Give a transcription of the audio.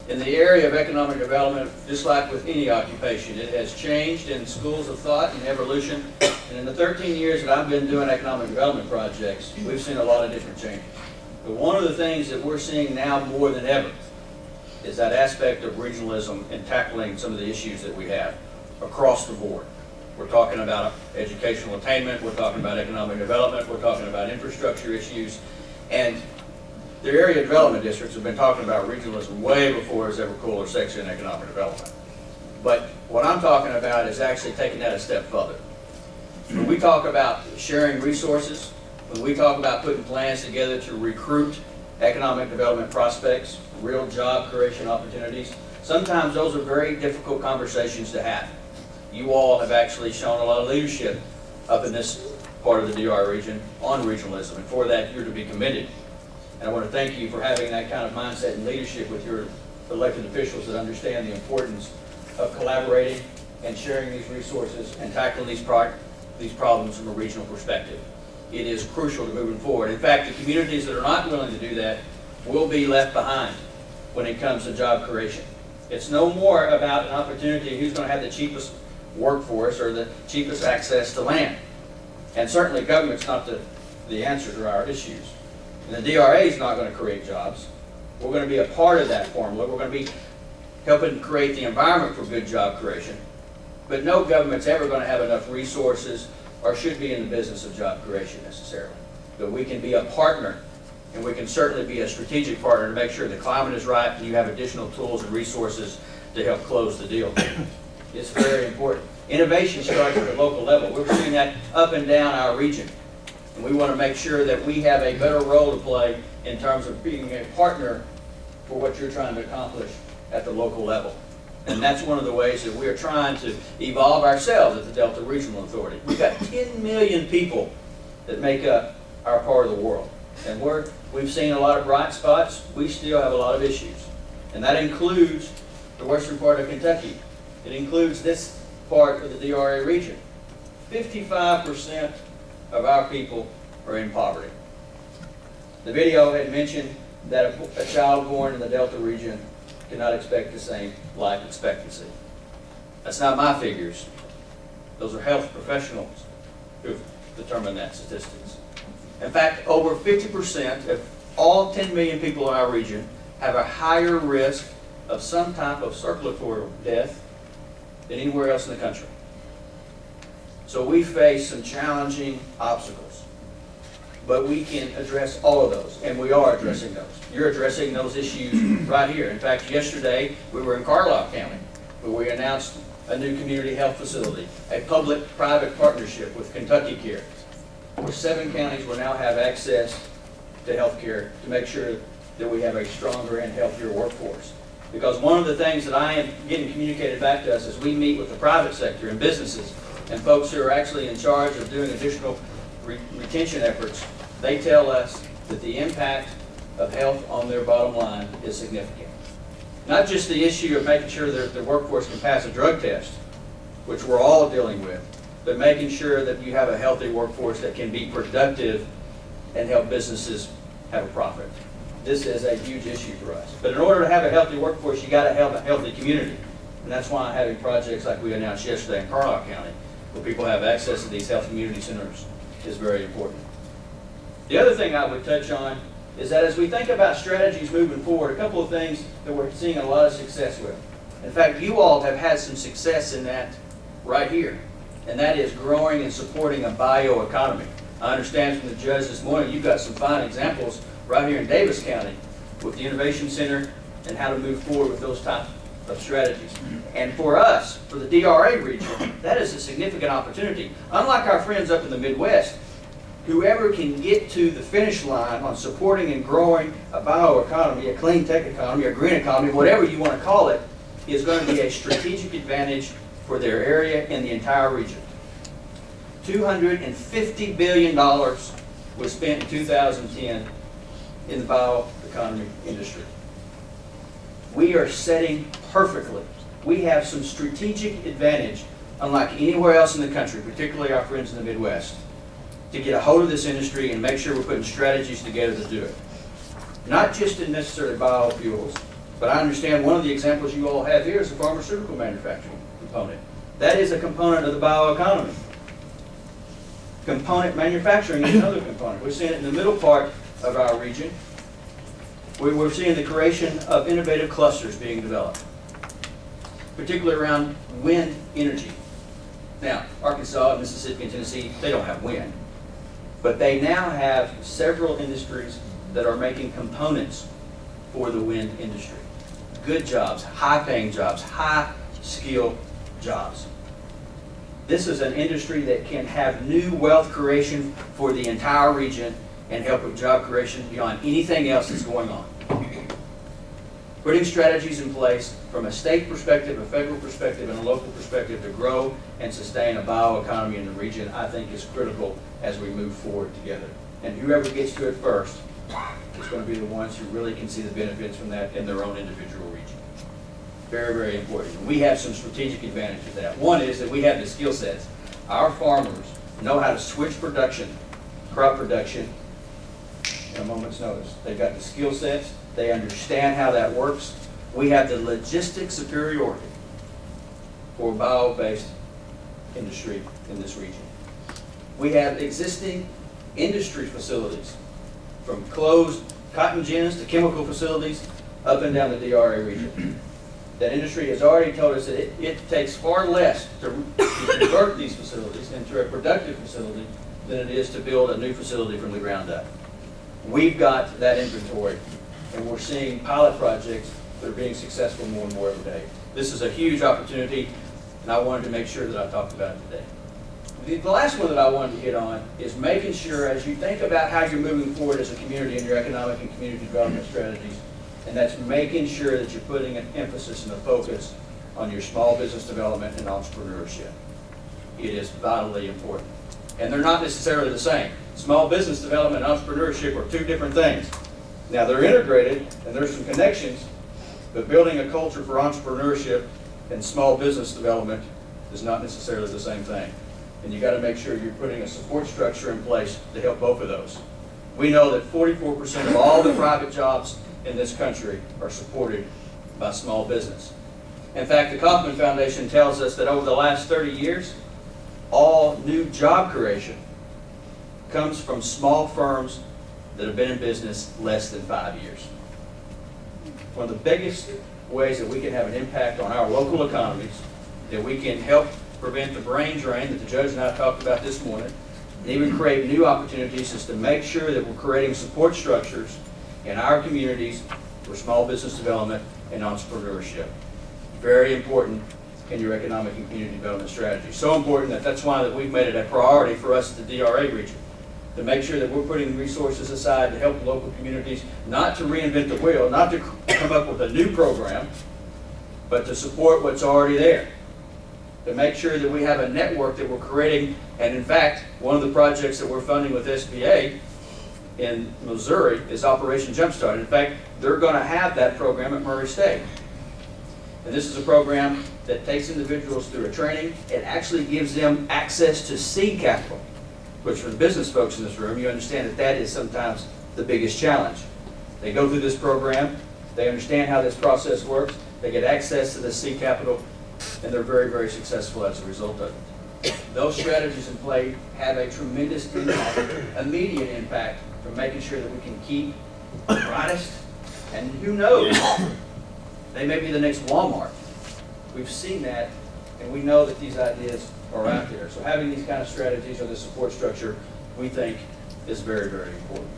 In the area of economic development, just like with any occupation, it has changed in schools of thought and evolution. And in the 13 years that I've been doing economic development projects, we've seen a lot of different changes. But one of the things that we're seeing now more than ever is that aspect of regionalism and tackling some of the issues that we have across the board. We're talking about educational attainment, we're talking about economic development, we're talking about infrastructure issues, and the area development districts have been talking about regionalism way before it was ever cool or sexy in economic development. But what I'm talking about is actually taking that a step further. When we talk about sharing resources, when we talk about putting plans together to recruit economic development prospects, real job creation opportunities, sometimes those are very difficult conversations to have. You all have actually shown a lot of leadership up in this part of the DR region on regionalism, and for that you're to be commended. And I want to thank you for having that kind of mindset and leadership with your elected officials that understand the importance of collaborating and sharing these resources and tackling these problems from a regional perspective. It is crucial to moving forward. In fact, the communities that are not willing to do that will be left behind when it comes to job creation. It's no more about an opportunity who's going to have the cheapest workforce or the cheapest access to land. And certainly government's not the answer to our issues. And the DRA is not going to create jobs. We're going to be a part of that formula. We're going to be helping create the environment for good job creation. But no government's ever going to have enough resources or should be in the business of job creation necessarily. But we can be a partner, and we can certainly be a strategic partner to make sure the climate is right and you have additional tools and resources to help close the deal. It's very important. Innovation starts at the local level. We're seeing that up and down our region. And we want to make sure that we have a better role to play in terms of being a partner for what you're trying to accomplish at the local level. And that's one of the ways that we are trying to evolve ourselves at the Delta Regional Authority. We've got 10 million people that make up our part of the world. And we've seen a lot of bright spots. We still have a lot of issues. And that includes the western part of Kentucky. It includes this part of the DRA region. 55% of our people are in poverty. The video had mentioned that a child born in the Delta region cannot expect the same life expectancy. That's not my figures. Those are health professionals who've determined that statistics. In fact, over 50% of all 10 million people in our region have a higher risk of some type of circulatory death than anywhere else in the country. So we face some challenging obstacles, but we can address all of those, and we are addressing those. You're addressing those issues right here. In fact, yesterday we were in Carlisle County, where we announced a new community health facility, a public-private partnership with Kentucky Care, where 7 counties will now have access to health care to make sure that we have a stronger and healthier workforce. Because one of the things that I am getting communicated back to us as we meet with the private sector and businesses and folks who are actually in charge of doing additional retention efforts, they tell us that the impact of health on their bottom line is significant. Not just the issue of making sure that the workforce can pass a drug test, which we're all dealing with, but making sure that you have a healthy workforce that can be productive and help businesses have a profit. This is a huge issue for us. But in order to have a healthy workforce, you got to have a healthy community. And that's why having projects like we announced yesterday in Carlisle County, where people have access to these health community centers, is very important. The other thing I would touch on is that as we think about strategies moving forward, a couple of things that we're seeing a lot of success with. In fact, you all have had some success in that right here, and that is growing and supporting a bioeconomy. I understand from the judge this morning you've got some fine examples right here in Davis County with the Innovation Center and how to move forward with those types of strategies. And for us, for the DRA region, that is a significant opportunity. Unlike our friends up in the Midwest, whoever can get to the finish line on supporting and growing a bioeconomy, a clean tech economy, a green economy, whatever you want to call it, is going to be a strategic advantage for their area and the entire region. $250 billion was spent in 2010 in the bioeconomy industry. We are setting perfectly. We have some strategic advantage, unlike anywhere else in the country, particularly our friends in the Midwest, to get a hold of this industry and make sure we're putting strategies together to do it. Not just in necessarily biofuels, But I understand one of the examples you all have here is the pharmaceutical manufacturing component. That is a component of the bioeconomy. Component manufacturing is another component. We're seeing it in the middle part of our region. We're seeing the creation of innovative clusters being developed, particularly around wind energy. Now, Arkansas, Mississippi, and Tennessee, they don't have wind, but they now have several industries that are making components for the wind industry. Good jobs, high-paying jobs, high-skill jobs. This is an industry that can have new wealth creation for the entire region and help with job creation beyond anything else that's going on. Putting strategies in place from a state perspective, a federal perspective, and a local perspective to grow and sustain a bioeconomy in the region, I think is critical as we move forward together. And whoever gets to it first is going to be the ones who really can see the benefits from that in their own individual region. Very, very important. And we have some strategic advantage of that. One is that we have the skill sets. Our farmers know how to switch production, crop production, in a moment's notice. They've got the skill sets. They understand how that works. We have the logistic superiority for bio-based industry in this region. We have existing industry facilities, from closed cotton gins to chemical facilities up and down the DRA region. That industry has already told us that it takes far less to convert these facilities into a productive facility than it is to build a new facility from the ground up. We've got that inventory, and we're seeing pilot projects that are being successful more and more every day. This is a huge opportunity, and I wanted to make sure that I talked about it today. The last one that I wanted to hit on is making sure, as you think about how you're moving forward as a community in your economic and community development strategies, and that's making sure that you're putting an emphasis and a focus on your small business development and entrepreneurship. It is vitally important. And they're not necessarily the same. Small business development and entrepreneurship are two different things. Now, they're integrated, and there's some connections, but building a culture for entrepreneurship and small business development is not necessarily the same thing. And you got to make sure you're putting a support structure in place to help both of those. We know that 44% of all the private jobs in this country are supported by small business. In fact, the Kauffman Foundation tells us that over the last 30 years, all new job creation comes from small firms that have been in business less than 5 years. One of the biggest ways that we can have an impact on our local economies, that we can help prevent the brain drain that the judge and I talked about this morning, and even create new opportunities, is to make sure that we're creating support structures in our communities for small business development and entrepreneurship. Very important in your economic and community development strategy. So important that that's why that we've made it a priority for us at the DRA region, to make sure that we're putting resources aside to help local communities, not to reinvent the wheel, not to come up with a new program, but to support what's already there. To make sure that we have a network that we're creating, and in fact, one of the projects that we're funding with SBA in Missouri is Operation Jumpstart. In fact, they're going to have that program at Murray State. And this is a program that takes individuals through a training. It actually gives them access to seed capital, which for the business folks in this room, you understand that that is sometimes the biggest challenge. They go through this program, they understand how this process works, they get access to the seed capital, and they're very, very successful as a result of it. Those strategies in play have a tremendous impact, immediate impact, from making sure that we can keep the brightest, and who knows, they may be the next Walmart. We've seen that, and we know that these ideas are out there. So having these kind of strategies or the support structure, we think, is very, very important.